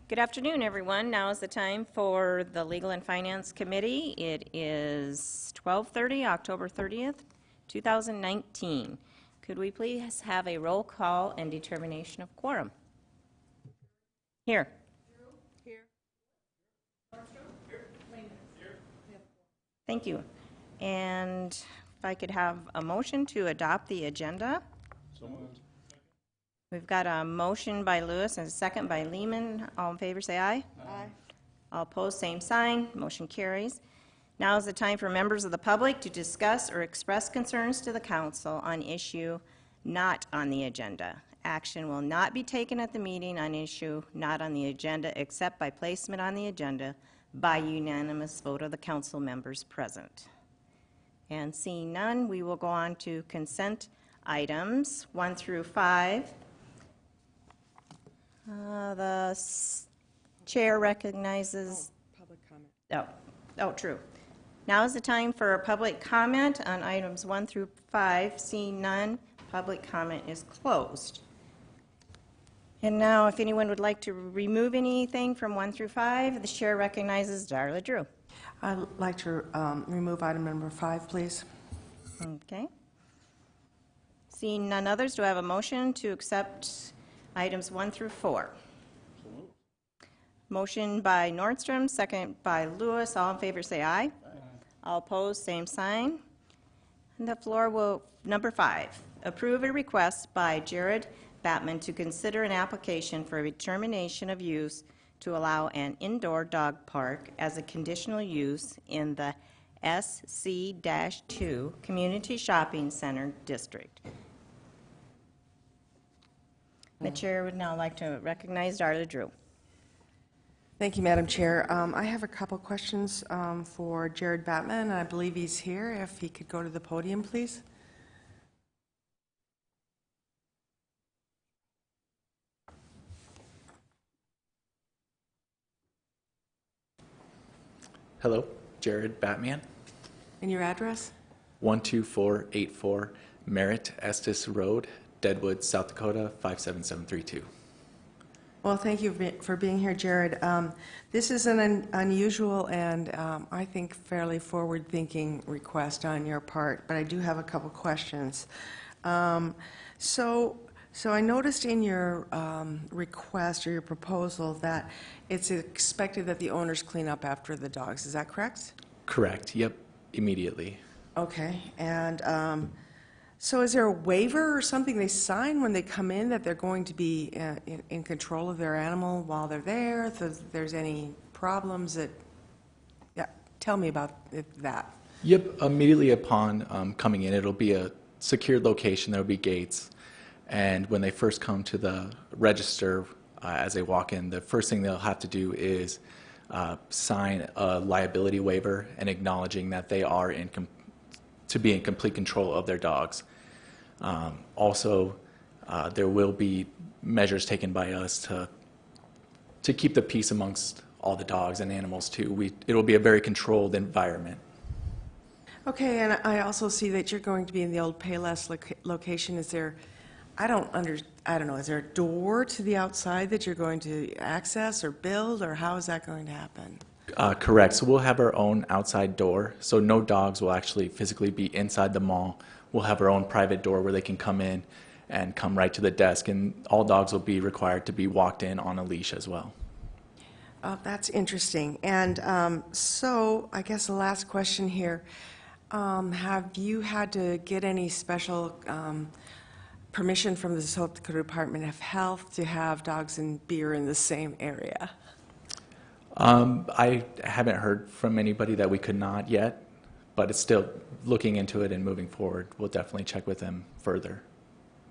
Good afternoon, everyone. Now is the time for the Legal and Finance Committee. It is 12:30, October 30th, 2019. Could we please have a roll call and determination of quorum? Here. Thank you. And if I could have a motion to adopt the agenda. So moved. We've got a motion by Lewis and a second by Lehman. All in favor, say aye. Aye. All opposed, same sign. Motion carries. Now is the time for members of the public to discuss or express concerns to the council on issue not on the agenda. Action will not be taken at the meeting on issue not on the agenda except by placement on the agenda by unanimous vote of the council members present. And seeing none, we will go on to consent items 1 through 5. The chair recognizes... Public comment. Oh, true. Now is the time for a public comment on items 1 through 5. Seeing none, public comment is closed. And now, if anyone would like to remove anything from 1 through 5, the chair recognizes Darla Drew. I'd like to remove item number 5, please. Okay. Seeing none others, do I have a motion to accept items 1 through 4? So moved. Motion by Nordstrom, second by Lewis. All in favor say aye. Aye. All opposed, same sign. And the floor will, number 5, approve a request by Jared Batman to consider an application for a determination of use to allow an indoor dog park as a conditional use in the SC-2 Community Shopping Center District. The chair would now like to recognize Darla Drew. Thank you, Madam Chair. I have a couple questions for Jared Batman. I believe he's here. If he could go to the podium, please. Hello, Jared Batman, And your address? 12484 Merritt Estes Road, Deadwood, South Dakota, 57732. Well, thank you for being here, Jared. This is an unusual and I think fairly forward-thinking request on your part, but I do have a couple questions. So I noticed in your request or your proposal that it's expected that the owners clean up after the dogs. Is that correct? Correct, yep, immediately. Okay, and so is there a waiver or something they sign when they come in that they're going to be in control of their animal while they're there? If there's any problems that, yeah, tell me about that. Yep, immediately upon coming in, it'll be a secured location, there'll be gates, and when they first come to the register, as they walk in, the first thing they'll have to do is sign a liability waiver and acknowledging that they are to be in complete control of their dogs. Also, there will be measures taken by us to keep the peace amongst all the dogs and animals too. It will be a very controlled environment. Okay, and I also see that you're going to be in the old Payless location. Is there, I don't know, is there a door to the outside that you're going to access or build, or how is that going to happen? Correct. So we'll have our own outside door. So no dogs will actually physically be inside the mall. We'll have our own private door where they can come in and come right to the desk. And all dogs will be required to be walked in on a leash as well. That's interesting. And so I guess the last question here, have you had to get any special permission from the South Dakota Department of Health to have dogs and beer in the same area? I haven't heard from anybody that we could not yet, but it's still looking into it and moving forward. We'll definitely check with them further.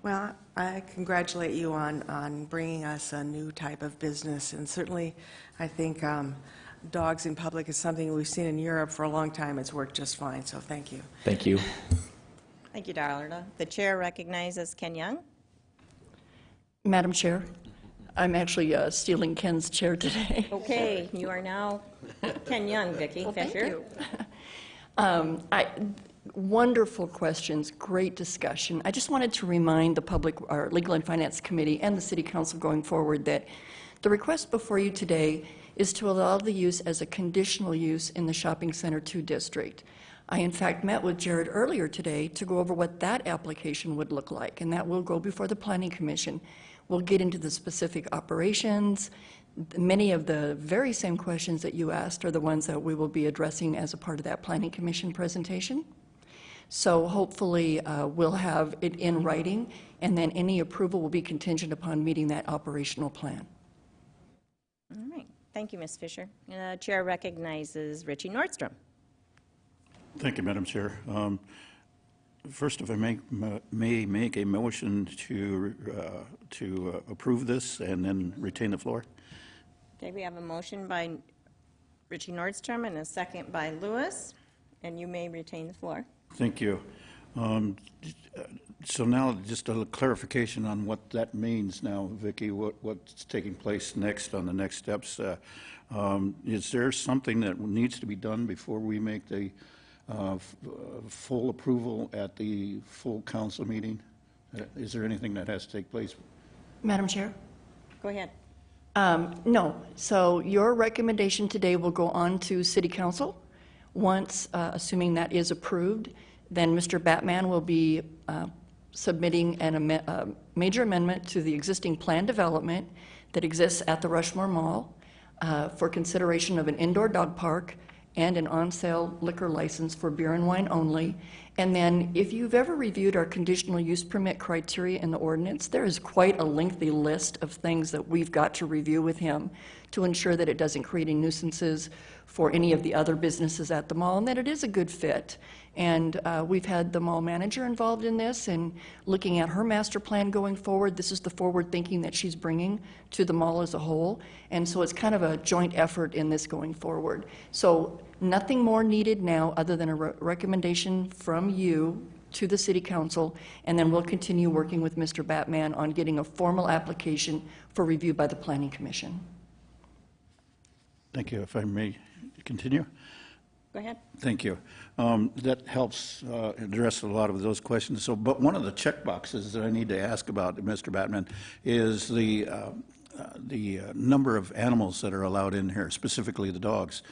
Well, I congratulate you on bringing us a new type of business, and certainly I think dogs in public is something we've seen in Europe for a long time. It's worked just fine, so thank you. Thank you. Thank you, Darla. The chair recognizes Ken Young. Madam Chair, I'm actually stealing Ken's chair today. Okay, you are now Ken Young, Vicki Well, Fisher. thank you. Wonderful questions, great discussion. I just wanted to remind the public, our Legal and Finance Committee and the City Council going forward that the request before you today is to allow the use as a conditional use in the Shopping Center 2 district. I in fact met with Jared earlier today to go over what that application would look like, and that will go before the Planning Commission. We'll get into the specific operations. Many of the very same questions that you asked are the ones that we will be addressing as a part of that Planning Commission presentation. So hopefully we'll have it in writing, and then any approval will be contingent upon meeting that operational plan. All right. Thank you, Ms. Fisher. Chair recognizes Richie Nordstrom. Thank you, Madam Chair. First, if I may make a motion to approve this and then retain the floor. Okay, we have a motion by Richie Nordstrom and a second by Lewis, and you may retain the floor. Thank you. So now just a clarification on what that means now, Vicki, what's taking place next on the next steps. Is there something that needs to be done before we make the full approval at the full council meeting? Is there anything that has to take place? Madam Chair? Go ahead. No. So your recommendation today will go on to City Council. Once, assuming that is approved, then Mr. Batman will be submitting a major amendment to the existing plan development that exists at the Rushmore Mall for consideration of an indoor dog park and an on-sale liquor license for beer and wine only. And then if you've ever reviewed our conditional use permit criteria in the ordinance, there is quite a lengthy list of things that we've got to review with him to ensure that it doesn't create any nuisances for any of the other businesses at the mall and that it is a good fit. And we've had the mall manager involved in this and looking at her master plan going forward. This is the forward thinking that she's bringing to the mall as a whole. And so it's kind of a joint effort in this going forward. So nothing more needed now other than a recommendation from you to the City Council, and then we'll continue working with Mr. Batman on getting a formal application for review by the Planning Commission. Thank you. If I may continue. Go ahead. Thank you. That helps address a lot of those questions. So, but one of the check boxes that I need to ask about, Mr. Batman, is the number of animals that are allowed in here, specifically the dogs.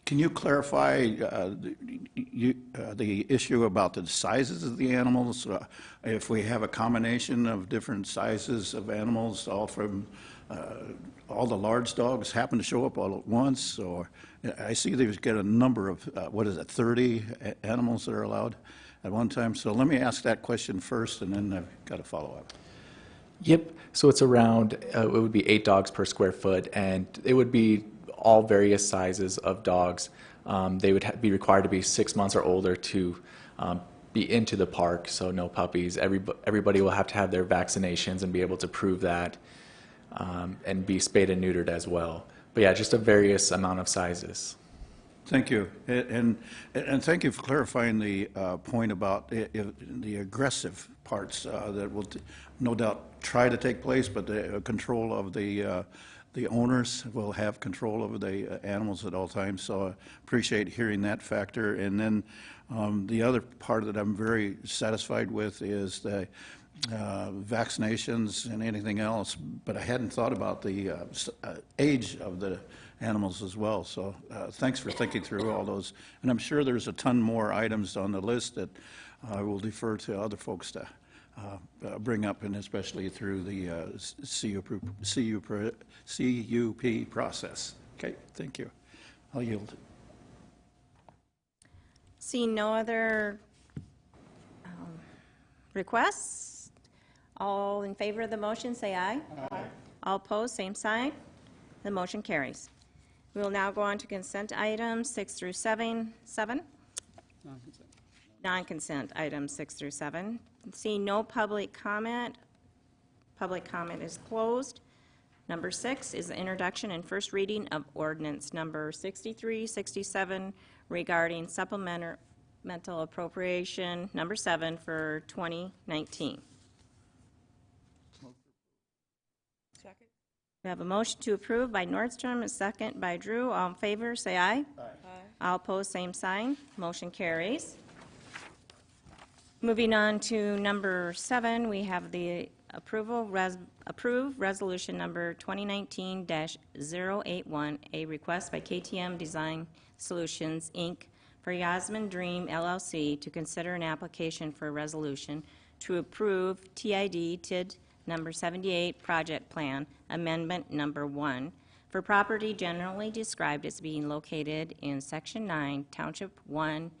Can you clarify the issue about the sizes of the animals? If we have a combination of different sizes of animals, all from all the large dogs happen to show up all at once, or I see they've got a number of, 30 animals that are allowed at one time. So let me ask that question first, and then I've got a follow-up. Yep. So it's around, it would be 8 dogs per square foot, and it would be all various sizes of dogs. They would be required to be 6 months or older to be into the park, so no puppies. Everybody will have to have their vaccinations and be able to prove that, and be spayed and neutered as well. But yeah, just a various amount of sizes. Thank you, and thank you for clarifying the point about the aggressive parts that will no doubt try to take place, but the control of the owners will have control over the animals at all times. So I appreciate hearing that factor. And then the other part that I'm very satisfied with is the vaccinations and anything else, but I hadn't thought about the age of the animals as well. So thanks for thinking through all those. And I'm sure there's a ton more items on the list that I will defer to other folks to bring up, and especially through the CUP process. Okay, thank you. I'll yield. Seeing no other requests, all in favor of the motion, say aye. Aye. All opposed, same sign. The motion carries. We will now go on to consent items 6 through 7. Non-consent items 6 through 7. Seeing no public comment is closed. Number 6 is the introduction and first reading of ordinance number 6367 regarding supplemental appropriation number 7 for 2019. We have a motion to approve by Nordstrom, a second by Drew. All in favor, say aye. Aye. All opposed, same sign. Motion carries. Moving on to number 7, we have the approve resolution number 2019-081, a request by KTM Design Solutions, Inc. for Yasmin Dream LLC to consider an application for a resolution to approve TID number 78 project plan amendment number 1 for property generally described as being located in Section 9, Township 1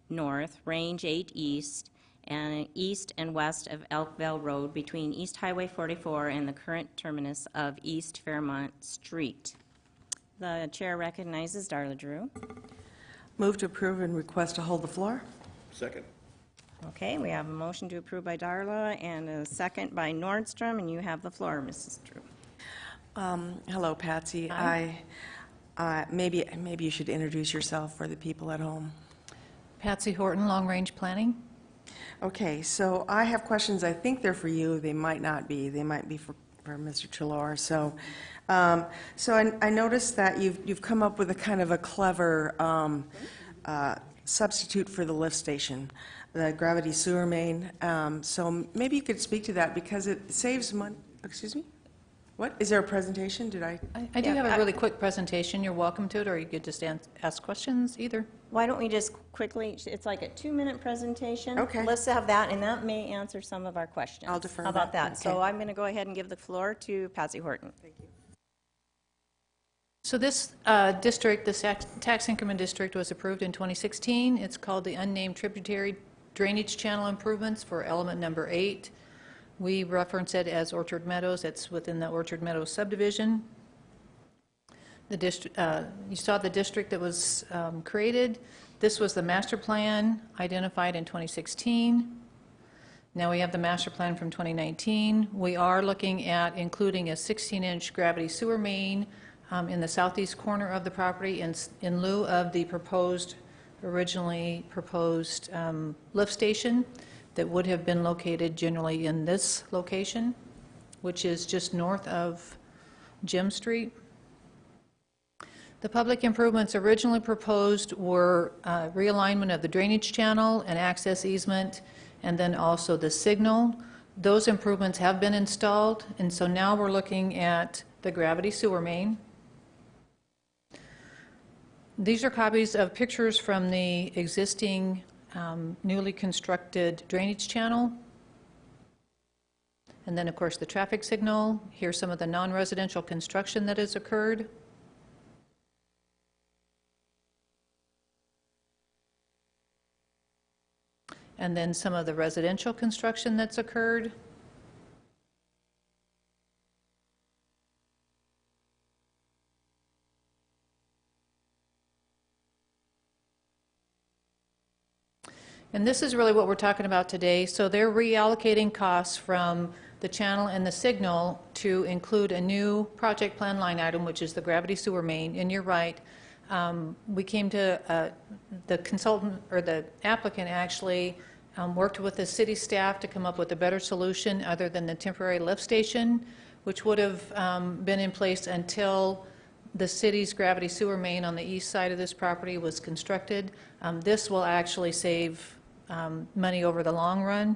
North, Range 8 East, and east and west of Elkville Road between East Highway 44 and the current terminus of East Fairmont Street. The chair recognizes Darla Drew. Move to approve and request to hold the floor. Second. Okay, we have a motion to approve by Darla and a second by Nordstrom, and you have the floor, Mrs. Drew. Hello, Patsy. Hi. Maybe you should introduce yourself for the people at home. Patsy Horton, Long Range Planning. Okay, so I have questions. I think they're for you. They might not be. They might be for Mr. Chilor. So I noticed that you've come up with a kind of a clever substitute for the lift station, the gravity sewer main. So maybe you could speak to that because it saves money. Excuse me? What? Is there a presentation? Did I? I do have a really quick presentation. You're welcome to it, or you could just ask questions, either. Why don't we just quickly, it's like a 2-minute presentation. Okay. Let's have that, and that may answer some of our questions. I'll defer How about that. that? So Okay. I'm going to go ahead and give the floor to Patsy Horton. Thank you. So this district, this tax increment district, was approved in 2016. It's called the Unnamed Tributary Drainage Channel Improvements for element number 8. We reference it as Orchard Meadows. It's within the Orchard Meadows subdivision. The district, you saw the district that was created. This was the master plan identified in 2016. Now we have the master plan from 2019. We are looking at including a 16-inch gravity sewer main in the southeast corner of the property in lieu of the originally proposed lift station that would have been located generally in this location, which is just north of Jim Street. The public improvements originally proposed were realignment of the drainage channel and access easement, and then also the signal. Those improvements have been installed, and so now we're looking at the gravity sewer main. These are copies of pictures from the existing newly constructed drainage channel. And then, of course, the traffic signal. Here's some of the non-residential construction that has occurred. And then some of the residential construction that's occurred. And this is really what we're talking about today. So they're reallocating costs from the channel and the signal to include a new project plan line item, which is the gravity sewer main. And you're right, we came to, the consultant, or the applicant actually worked with the city staff to come up with a better solution other than the temporary lift station, which would have been in place until the city's gravity sewer main on the east side of this property was constructed. This will actually save money over the long run.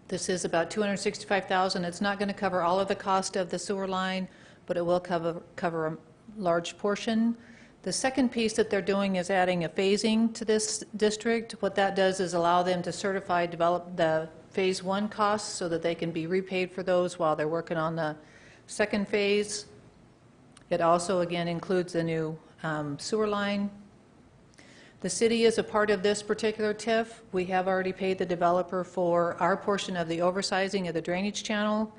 This is about $265,000. It's not going to cover all of the cost of the sewer line, but it will cover a large portion. The second piece that they're doing is adding a phasing to this district. What that does is allow them to develop the phase 1 costs so that they can be repaid for those while they're working on the second phase. It also, again, includes a new sewer line. The city is a part of this particular TIF. We have already paid the developer for our portion of the oversizing of the drainage channel.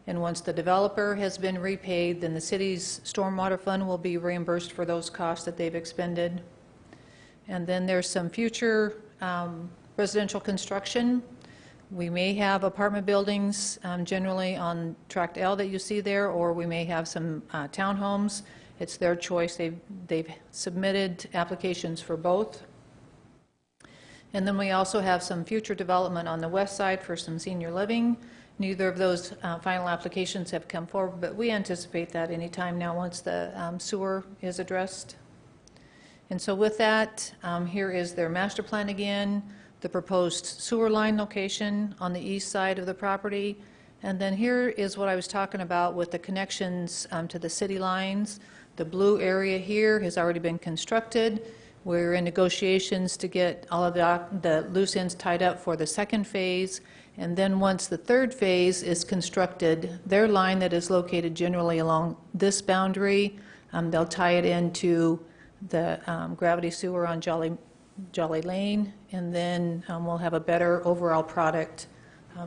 And once the developer has been repaid, then the city's stormwater fund will be reimbursed for those costs that they've expended. And then there's some future residential construction. We may have apartment buildings generally on Tract L that you see there, or we may have some townhomes. It's their choice. They've submitted applications for both. And then we also have some future development on the west side for some senior living. Neither of those final applications have come forward, but we anticipate that any time now once the sewer is addressed. And so with that, here is their master plan again, the proposed sewer line location on the east side of the property. And then here is what I was talking about with the connections to the city lines. The blue area here has already been constructed. We're in negotiations to get all of the loose ends tied up for the second phase. And then once the third phase is constructed, their line that is located generally along this boundary, they'll tie it into the gravity sewer on Jolly Lane, and then we'll have a better overall product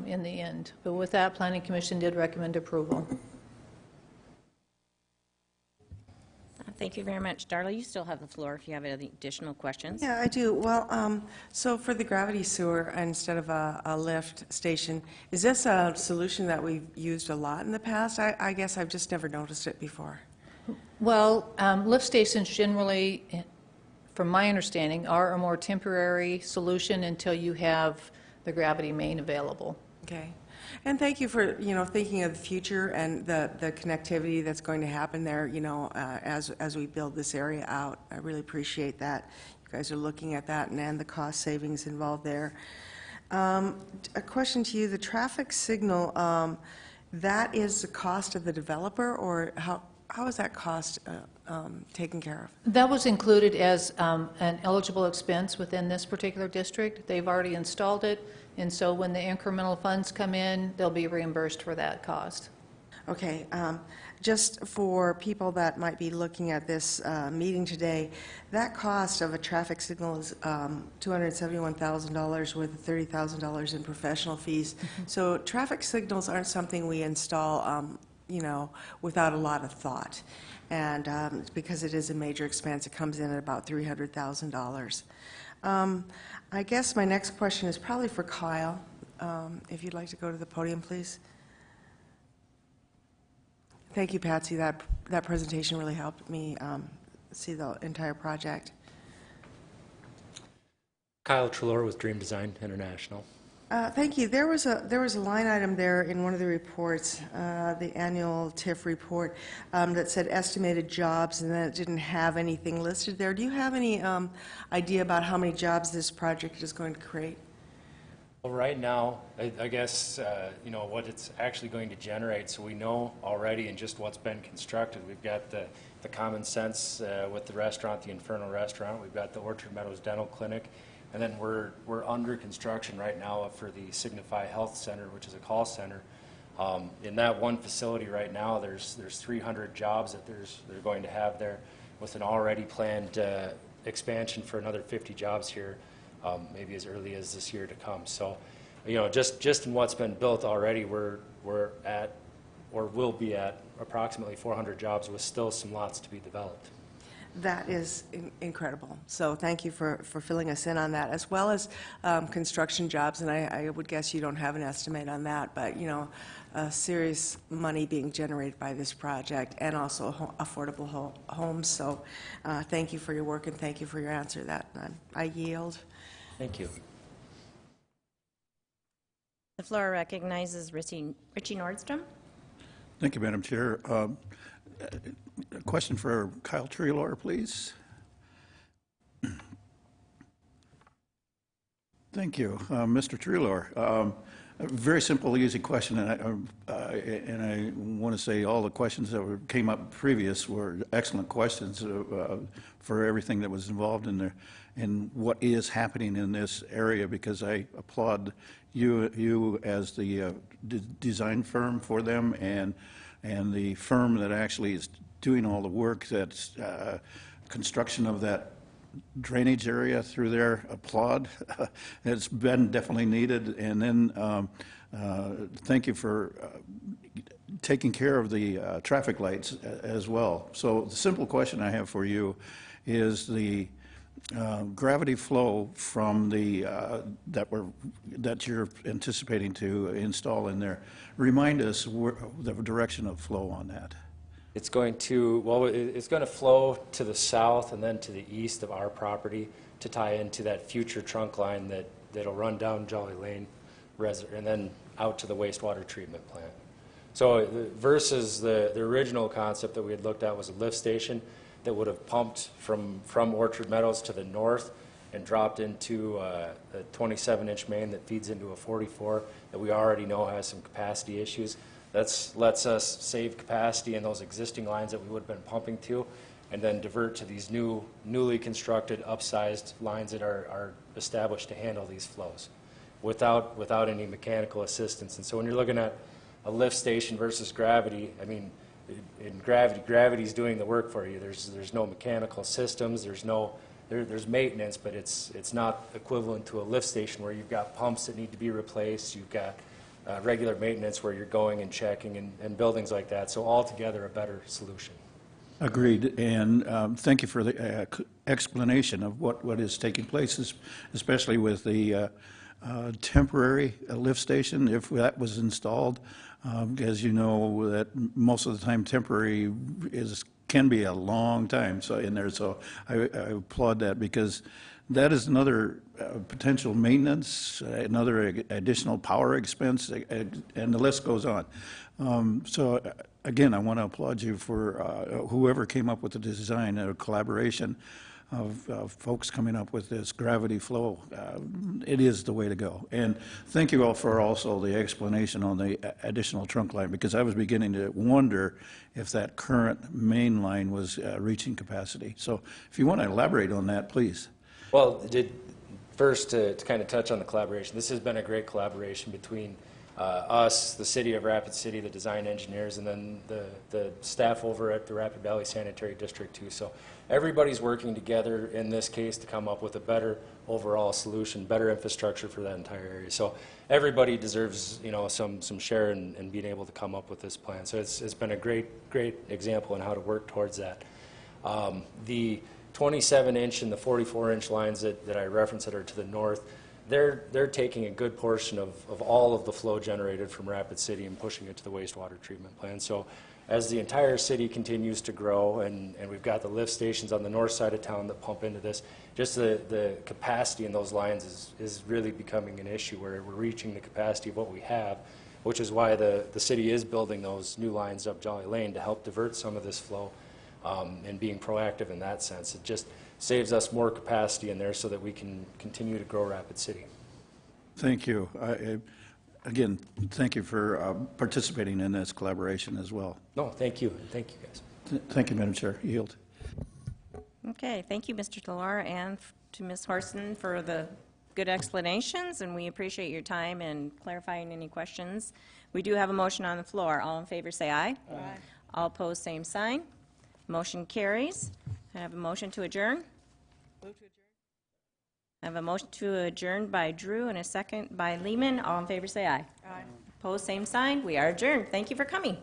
in the end. But with that, Planning Commission did recommend approval. Thank you very much. Darla, you still have the floor if you have any additional questions. Yeah, I do. Well, so for the gravity sewer, instead of a lift station, is this a solution that we've used a lot in the past? I guess I've just never noticed it before. Well, lift stations generally, from my understanding, are a more temporary solution until you have the gravity main available. Okay. And thank you for, thinking of the future and the connectivity that's going to happen there, as we build this area out. I really appreciate that. You guys are looking at that and the cost savings involved there. A question to you, the traffic signal, that is the cost of the developer, or how is that cost taken care of? That was included as an eligible expense within this particular district. They've already installed it, and so when the incremental funds come in, they'll be reimbursed for that cost. Okay, just for people that might be looking at this meeting today, that cost of a traffic signal is $271,000 with $30,000 in professional fees. So traffic signals aren't something we install, without a lot of thought. And because it is a major expense, it comes in at about $300,000. I guess my next question is probably for Kyle. If you'd like to go to the podium, please. Thank you, Patsy. That presentation really helped me see the entire project. Kyle Trelor with Dream Design International. Thank you. There was a line item there in one of the reports, the annual TIF report, that said estimated jobs, and then it didn't have anything listed there. Do you have any idea about how many jobs this project is going to create? Well, right now, I guess, what it's actually going to generate, so we know already in just what's been constructed. We've got the Common Sense with the restaurant, the Inferno Restaurant. We've got the Orchard Meadows Dental Clinic. And then we're under construction right now for the Signify Health Center, which is a call center. In that one facility right now, there's 300 jobs that they're going to have there, with an already planned expansion for another 50 jobs here, maybe as early as this year to come. So, just in what's been built already, we're at, or will be at, approximately 400 jobs, with still some lots to be developed. That is incredible. So thank you for filling us in on that, as well as construction jobs. And I would guess you don't have an estimate on that, but serious money being generated by this project, and also affordable homes. So thank you for your work, and thank you for your answer to that. I yield. Thank you. The floor recognizes Richie Nordstrom. Thank you, Madam Chair. A question for Kyle Trelor, please. Thank you, Mr. Trelor. A very simple, easy question, and I want to say all the questions that came up previous were excellent questions for everything that was involved in there and what is happening in this area, because I applaud you as the design firm for them, and the firm that actually is doing all the work, that's construction of that drainage area through there. Applaud. It's been definitely needed. And then thank you for taking care of the traffic lights as well. So the simple question I have for you is the gravity flow from the that you're anticipating to install in there. Remind us the direction of flow on that. It's going to flow to the south and then to the east of our property to tie into that future trunk line that'll run down Jolly Lane, and then out to the wastewater treatment plant. So versus the original concept that we had looked at was a lift station that would have pumped from Orchard Meadows to the north and dropped into a 27-inch main that feeds into a 44 that we already know has some capacity issues. That lets us save capacity in those existing lines that we would have been pumping to, and then divert to these newly constructed, upsized lines that are established to handle these flows without any mechanical assistance. And so when you're looking at a lift station versus gravity, I mean, in gravity's doing the work for you. There's no mechanical systems, there's maintenance, but it's not equivalent to a lift station where you've got pumps that need to be replaced, you've got regular maintenance where you're going and checking and buildings like that. So altogether a better solution. Agreed, and thank you for the explanation of what is taking place, especially with the temporary lift station, if that was installed. As you know, that most of the time temporary can be a long time in there, so I applaud that, because that is another potential maintenance, another additional power expense, and the list goes on. So again, I want to applaud you for whoever came up with the design, a collaboration of folks coming up with this gravity flow. It is the way to go. And thank you all for also the explanation on the additional trunk line, because I was beginning to wonder if that current main line was reaching capacity. So if you want to elaborate on that, please. Well, first to kind of touch on the collaboration, this has been a great collaboration between us, the City of Rapid City, the design engineers, and then the staff over at the Rapid Valley Sanitary District too. So everybody's working together in this case to come up with a better overall solution, better infrastructure for that entire area. So everybody deserves, some share in being able to come up with this plan. So it's been a great example in how to work towards that. The 27-inch and the 44-inch lines that I referenced that are to the north, they're taking a good portion of all of the flow generated from Rapid City and pushing it to the wastewater treatment plant. So as the entire city continues to grow, and we've got the lift stations on the north side of town that pump into this, just the capacity in those lines is really becoming an issue where we're reaching the capacity of what we have, which is why the city is building those new lines up Jolly Lane to help divert some of this flow, and being proactive in that sense. It just saves us more capacity in there so that we can continue to grow Rapid City. Thank you. Again, thank you for participating in this collaboration as well. No, thank you, and thank you guys. Thank you, Madam Chair. Yield. Okay, thank you, Mr. Talar, and to Ms. Horson for the good explanations, and we appreciate your time and clarifying any questions. We do have a motion on the floor. All in favor say aye. Aye. All opposed, same sign. Motion carries. I have a motion to adjourn. Move to adjourn. I have a motion to adjourn by Drew and a second by Lehman. All in favor say aye. Aye. Opposed, same sign. We are adjourned. Thank you for coming.